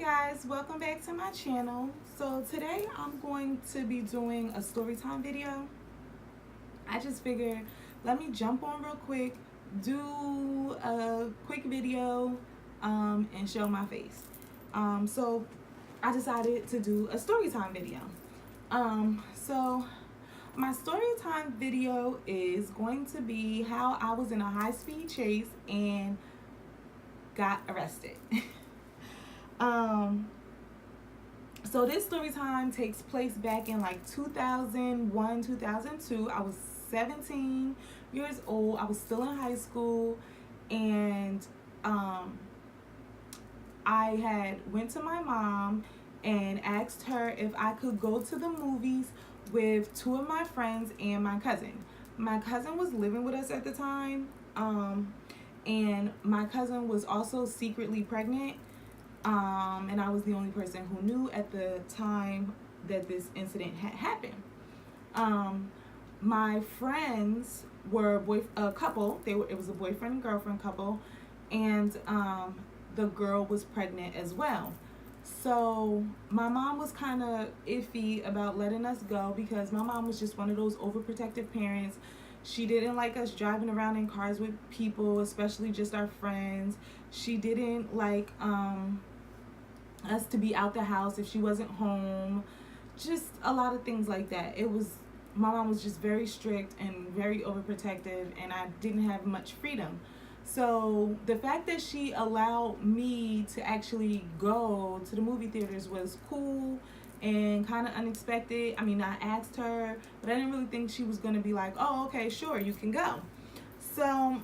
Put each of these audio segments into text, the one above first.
Guys, welcome back to my channel. So today I'm going to be doing a story time video. I just figured let me jump on real quick, do a quick video and show my face. So I decided to do a story time video. So my story time video is going to be how I was in a high-speed chase and got arrested. So this story time takes place back in like 2001, 2002. I was 17 years old. I was still in high school, and I had went to my mom and asked her if I could go to the movies with two of my friends and my cousin. My cousin was living with us at the time, and my cousin was also secretly pregnant. And I was the only person who knew at the time that this incident had happened. My friends were a couple. It was a boyfriend and girlfriend couple, and the girl was pregnant as well. So my mom was kind of iffy about letting us go because my mom was just one of those overprotective parents. She didn't like us driving around in cars with people, especially just our friends. She didn't like us to be out the house if she wasn't home. Just a lot of things like that. My mom was just very strict and very overprotective, and I didn't have much freedom. So the fact that she allowed me to actually go to the movie theaters was cool and kind of unexpected. I mean, I asked her, but I didn't really think she was going to be like, oh, okay, sure, you can go. So,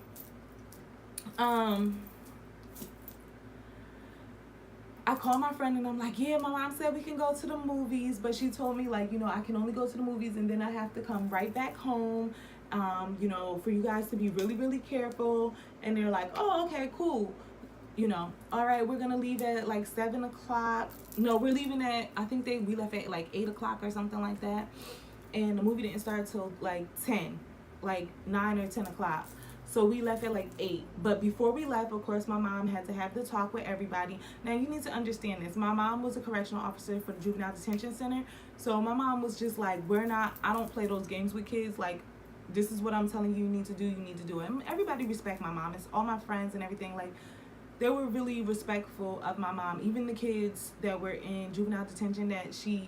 I called my friend and I'm like, yeah, my mom said we can go to the movies, but she told me like, I can only go to the movies and then I have to come right back home, for you guys to be really, really careful. And they're like, oh, okay, cool. All right, we're gonna leave at like 7 o'clock. No, we're leaving at, I think we left at like 8 o'clock or something like that. And the movie didn't start till like 10, like 9 or 10 o'clock. So we left at like 8. But before we left, of course, my mom had to have the talk with everybody. Now, you need to understand this. My mom was a correctional officer for the Juvenile Detention Center. So my mom was just like, I don't play those games with kids. Like, this is what I'm telling you need to do. You need to do it. And everybody respect my mom. It's all my friends and everything. Like, they were really respectful of my mom. Even the kids that were in juvenile detention that she,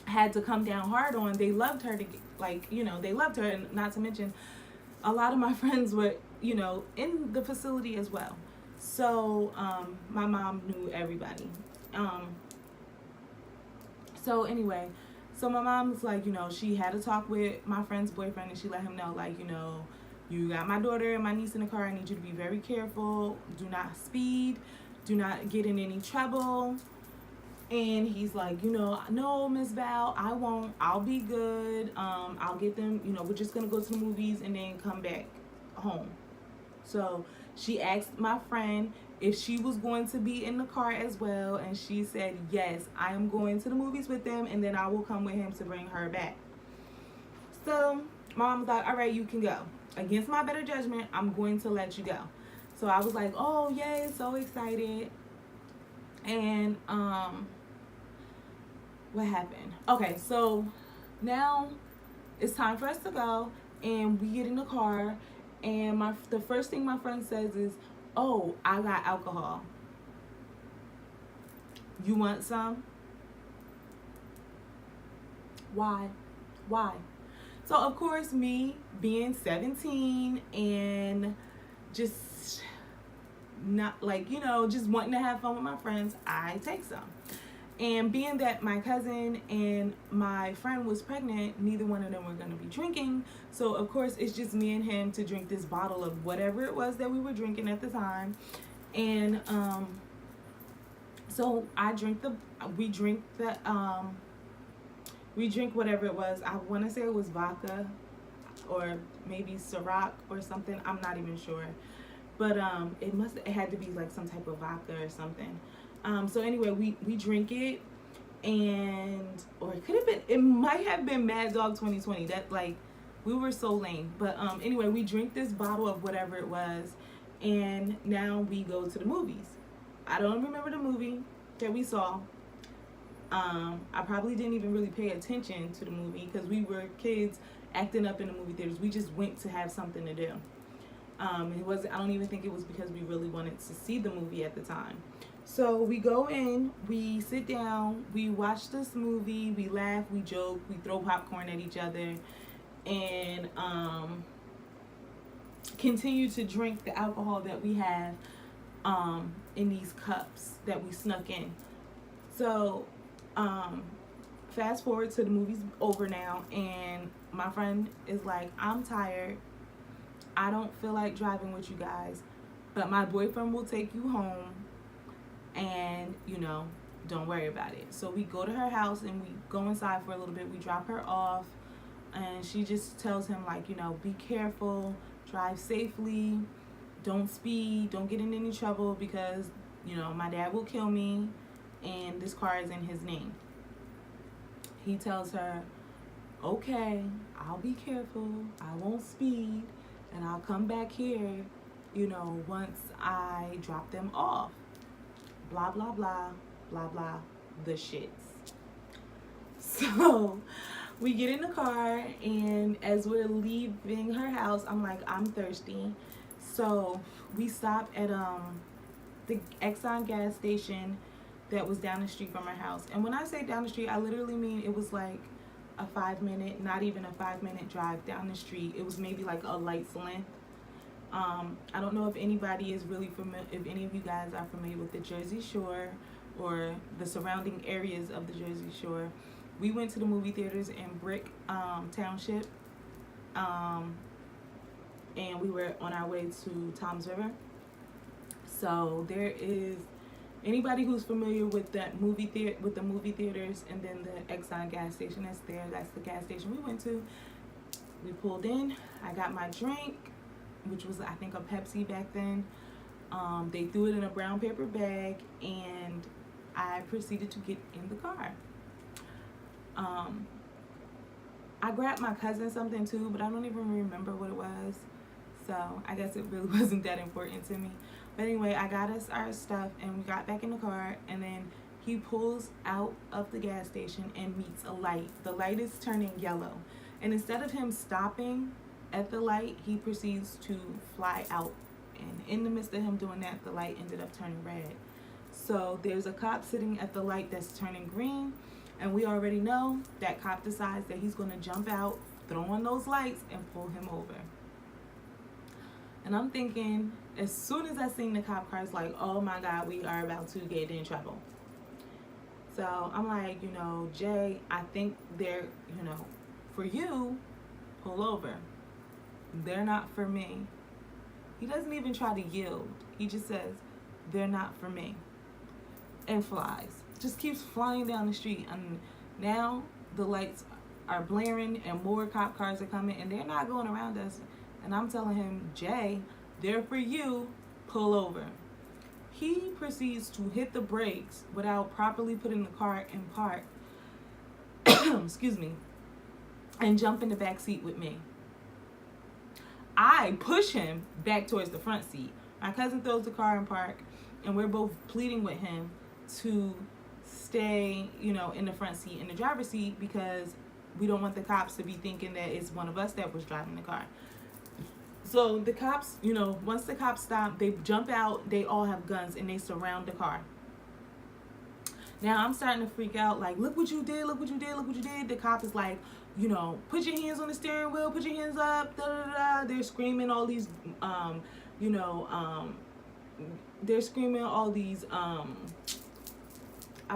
had to come down hard on, they loved her they loved her. And not to mention, a lot of my friends were, in the facility as well. So, my mom knew everybody. So anyway, so my mom was like, she had a talk with my friend's boyfriend and she let him know, like, you got my daughter and my niece in the car. I need you to be very careful. Do not speed. Do not get in any trouble. And he's like, no, Miss Val, I won't. I'll be good. I'll get them, we're just going to go to the movies and then come back home. So she asked my friend if she was going to be in the car as well. And she said, yes, I am going to the movies with them. And then I will come with him to bring her back. So mom was like, all right, you can go. Against my better judgment, I'm going to let you go. So I was like, oh, yay, so excited. And, what happened? Okay, so now it's time for us to go, and we get in the car, and the first thing my friend says is, oh, I got alcohol. You want some? Why? So of course, me being 17 and just not like, just wanting to have fun with my friends, I take some. And being that my cousin and my friend was pregnant, neither one of them were going to be drinking. So, of course, it's just me and him to drink this bottle of whatever it was that we were drinking at the time. And so we drink whatever it was. I want to say it was vodka or maybe Ciroc or something. I'm not even sure. But it had to be like some type of vodka or something. So anyway, we drink it, or it might have been Mad Dog 2020. That, like, we were so lame. But anyway, we drink this bottle of whatever it was, and now we go to the movies. I don't remember the movie that we saw. I probably didn't even really pay attention to the movie because we were kids acting up in the movie theaters. We just went to have something to do. It was, I don't even think it was because we really wanted to see the movie at the time. So we go in, we sit down, we watch this movie, we laugh, we joke, we throw popcorn at each other, and continue to drink the alcohol that we have in these cups that we snuck in. So fast forward to the movie's over now, and my friend is like, I'm tired. I don't feel like driving with you guys, but my boyfriend will take you home, and don't worry about it. So we go to her house and we go inside for a little bit. We drop her off, and she just tells him, like, be careful, drive safely, don't speed, don't get in any trouble, because my dad will kill me and this car is in his name. He tells her, okay, I'll be careful, I won't speed, and I'll come back here, once I drop them off. Blah, blah, blah, blah, blah, the shits. So we get in the car, and as we're leaving her house, I'm like, I'm thirsty. So we stop at the Exxon gas station that was down the street from our house. And when I say down the street, I literally mean it was like a 5-minute, not even a 5-minute drive down the street. It was maybe like a light's length. I don't know if anybody is really familiar, if any of you guys are familiar with the Jersey Shore or the surrounding areas of the Jersey Shore. We went to the movie theaters in Brick Township, and we were on our way to Toms River. So there is anybody who's familiar with that movie theater, with the movie theaters, and then the Exxon gas station that's there. That's the gas station we went to. We pulled in. I got my drink, which was, I think, a Pepsi back then. They threw it in a brown paper bag, and I proceeded to get in the car. I grabbed my cousin something too, but I don't even remember what it was. So I guess it really wasn't that important to me. But anyway, I got us our stuff, and we got back in the car, and then he pulls out of the gas station and meets a light. The light is turning yellow. And instead of him stopping at the light, he proceeds to fly out. And in the midst of him doing that, the light ended up turning red. So there's a cop sitting at the light that's turning green, and we already know that cop decides that he's going to jump out, throw on those lights, and pull him over. And I'm thinking, as soon as I seen the cop car, it's like, oh my God, we are about to get in trouble. So I'm like, Jay, I think they're, for you, pull over. They're not for me. He doesn't even try to yield. He just says, they're not for me. And flies. Just keeps flying down the street. And now the lights are blaring and more cop cars are coming, and they're not going around us. And I'm telling him, Jay, they're for you, pull over. He proceeds to hit the brakes without properly putting the car in park, excuse me, and jump in the back seat with me. I push him back towards the front seat. My cousin throws the car in park, and we're both pleading with him to stay, in the front seat, in the driver's seat, because we don't want the cops to be thinking that it's one of us that was driving the car. So the cops, once the cops stop, they jump out, they all have guns, and they surround the car. Now I'm starting to freak out, like, look what you did, look what you did, look what you did. The cop is like, put your hands on the steering wheel, put your hands up, da da da. They're screaming all these, they're screaming all these, I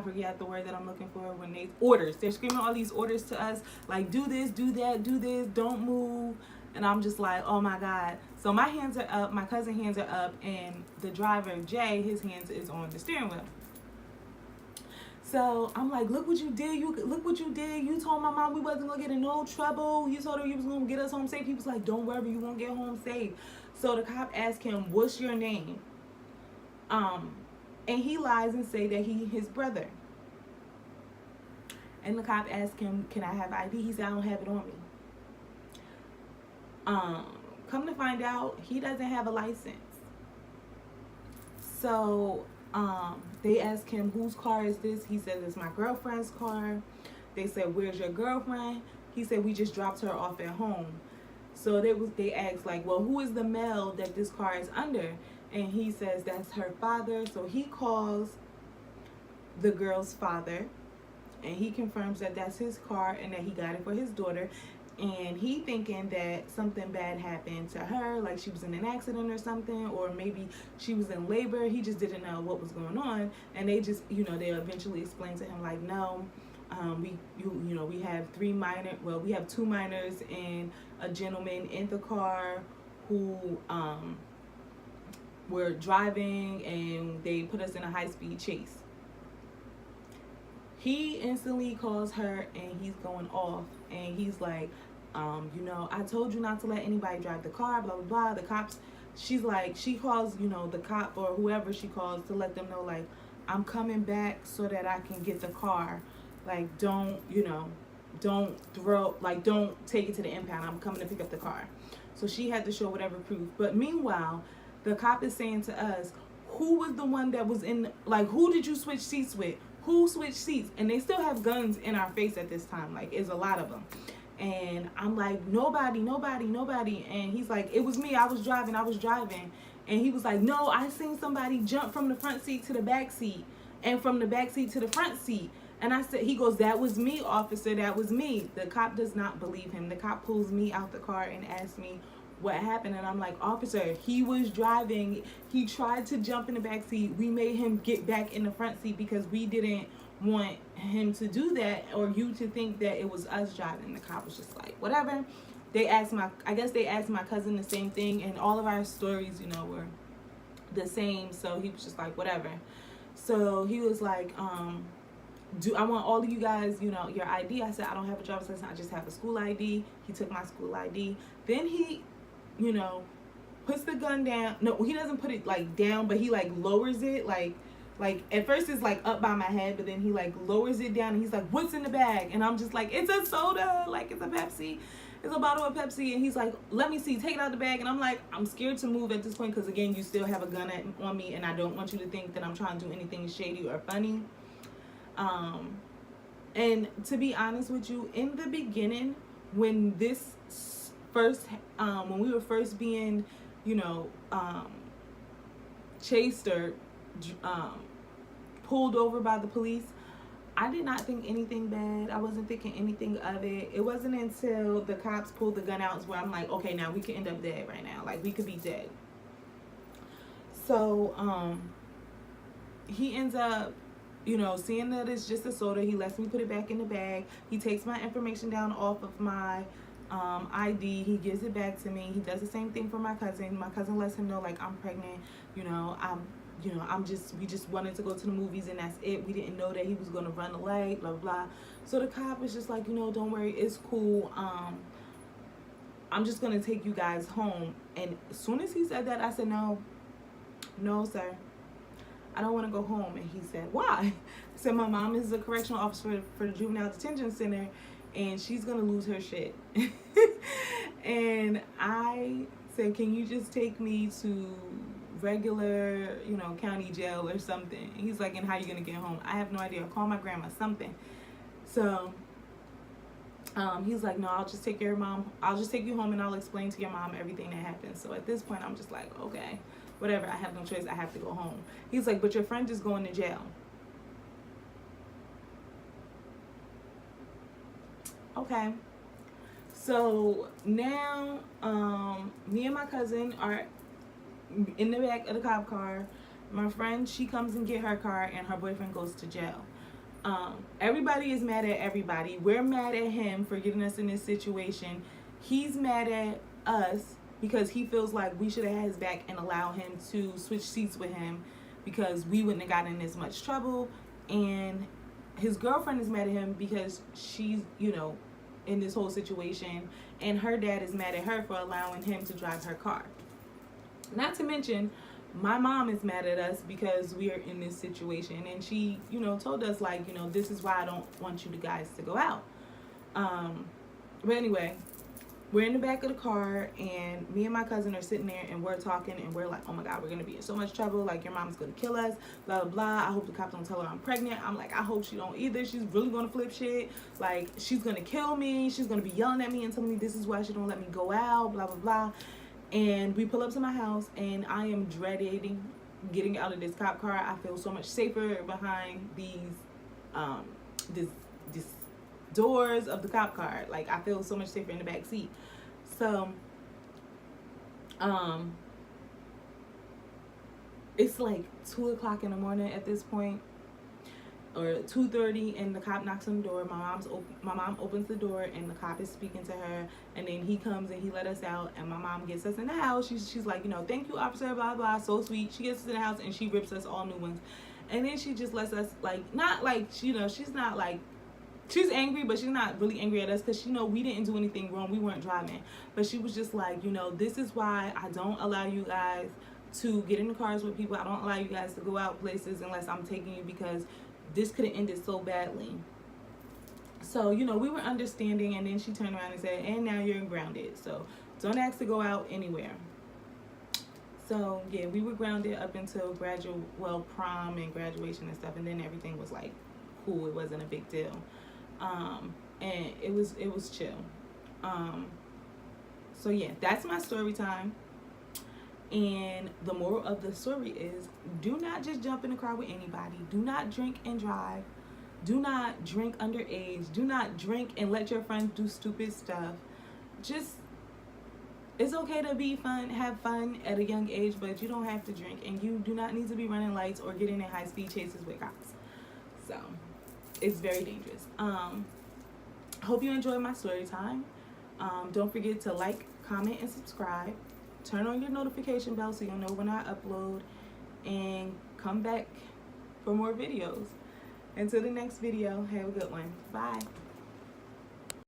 forget the word that I'm looking for, when they, orders. They're screaming all these orders to us, like, do this, do that, do this, don't move. And I'm just like, oh my God. So my hands are up, my cousin's hands are up, and the driver, Jay, his hands is on the steering wheel. So I'm like, look what you did. Look what you did. You told my mom we wasn't going to get in no trouble. You told her you was going to get us home safe. He was like, don't worry, you won't get home safe. So the cop asked him, what's your name? And he lies and say that he his brother. And the cop asked him, can I have ID? He said, I don't have it on me. Come to find out, he doesn't have a license. So They asked him, whose car is this? He said, it's my girlfriend's car. They said, where's your girlfriend? He said, we just dropped her off at home. So they asked, like, well, who is the male that this car is under? And he says that's her father. So he calls the girl's father, and he confirms that that's his car and that he got it for his daughter. And he thinking that something bad happened to her, like she was in an accident or something, or maybe she was in labor. He just didn't know what was going on. And they just, they eventually explained to him, like, no, we have we have 2 minors and a gentleman in the car who were driving, and they put us in a high-speed chase. He instantly calls her, and he's going off, and he's like, I told you not to let anybody drive the car, blah, blah, blah. The cops, she calls, the cop or whoever she calls to let them know, like, I'm coming back so that I can get the car. Like, don't take it to the impound. I'm coming to pick up the car. So she had to show whatever proof. But meanwhile, the cop is saying to us, who was the one that was who did you switch seats with? Who switched seats? And they still have guns in our face at this time. Like, it's a lot of them. And I'm like, nobody. And he's like, it was me. I was driving. And he was like, no, I seen somebody jump from the front seat to the back seat, and from the back seat to the front seat. And I said, he goes, that was me, officer. That was me. The cop does not believe him. The cop pulls me out the car and asks me what happened. And I'm like, officer, he was driving. He tried to jump in the back seat. We made him get back in the front seat because we didn't want him to do that, or you to think that it was us driving. The cop was just like, whatever. I guess they asked my cousin the same thing, and all of our stories, were the same. So he was just like, whatever. So he was like, I want all of you guys, your ID. I said, I don't have a driver's license. I just have a school ID. He took my school ID. Then he, puts the gun down. No, he doesn't put it like down, but he like lowers it. Like at first it's like up by my head, but then he like lowers it down, and he's like, what's in the bag? And I'm just like, it's a soda. Like, it's a Pepsi. It's a bottle of Pepsi. And he's like, let me see, take it out the bag. And I'm like, I'm scared to move at this point because, again, you still have a gun on me, and I don't want you to think that I'm trying to do anything shady or funny. And to be honest with you, in the beginning, when when we were first being, chased or pulled over by the police, I did not think anything bad. I wasn't thinking anything of it. It wasn't until the cops pulled the gun out where I'm like, okay, now we could end up dead right now. Like, we could be dead. So, he ends up, seeing that it's just a soda. He lets me put it back in the bag. He takes my information down off of my ID. He gives it back to me. He does the same thing for my cousin. My cousin lets him know, like, I'm pregnant. We just wanted to go to the movies, and that's it. We didn't know that he was going to run the light, blah, blah. So the cop is just like, don't worry, it's cool. I'm just going to take you guys home. And as soon as he said that, I said, no, sir. I don't want to go home. And he said, why? I said, my mom is a correctional officer for the juvenile detention center, and she's going to lose her shit. And I said, can you just take me to regular, county jail or something? And he's like, and how are you going to get home? I have no idea. I'll call my grandma, something. So he's like, no, I'll just take your mom. I'll just take you home, and I'll explain to your mom everything that happened. So at this point, I'm just like, okay, whatever. I have no choice. I have to go home. He's like, but your friend is going to jail. Okay. So now, me and my cousin are in the back of the cop car. My friend, she comes and get her car, and her boyfriend goes to jail. Everybody is mad at everybody. We're mad at him for getting us in this situation. He's mad at us because he feels like we should have had his back and allow him to switch seats with him because we wouldn't have gotten in as much trouble. And his girlfriend is mad at him because she's, in this whole situation, and her dad is mad at her for allowing him to drive her car. Not to mention, my mom is mad at us because we are in this situation, and she, told us, like, this is why I don't want you guys to go out. But anyway, we're in the back of the car, and me and my cousin are sitting there, and we're talking, and we're like, oh my God, we're gonna be in so much trouble. Like, your mom's gonna kill us, blah, blah, blah. I hope the cops don't tell her I'm pregnant. I'm like, I hope she don't either. She's really gonna flip shit. Like, she's gonna kill me. She's gonna be yelling at me and telling me this is why she don't let me go out, blah, blah, blah. And we pull up to my house, and I am dreading getting out of this cop car. I feel so much safer behind this doors of the cop car. Like, I feel so much safer in the back seat. So it's like 2:00 in the morning at this point, or 2:30, and the cop knocks on the door. My mom opens the door, and the cop is speaking to her, and then he comes and he let us out, and my mom gets us in the house. She's like, you know, thank you, officer, blah, blah, so sweet. She gets us in the house, and she rips us all new ones. And then she just lets us, like, not like, you know, she's not like, she's angry, but she's not really angry at us, because she know we didn't do anything wrong. We weren't driving. But she was just like, you know, this is why I don't allow you guys to get in the cars with people. I don't allow you guys to go out places unless I'm taking you, because this could have ended so badly. So, you know, we were understanding, and then she turned around and said, and now you're grounded, so don't ask to go out anywhere. So yeah, we were grounded up until prom and graduation and stuff, and then everything was like cool. It wasn't a big deal. And it was chill. So yeah, that's my story time. And the moral of the story is, do not just jump in the car with anybody. Do not drink and drive. Do not drink underage. Do not drink and let your friends do stupid stuff. Just, it's okay to be fun, have fun at a young age, but you don't have to drink, and you do not need to be running lights or getting in high-speed chases with cops. So it's very dangerous. Hope you enjoyed my story time. Don't forget to like, comment, and subscribe. Turn on your notification bell so you'll know when I upload, and come back for more videos. Until the next video, have a good one. Bye.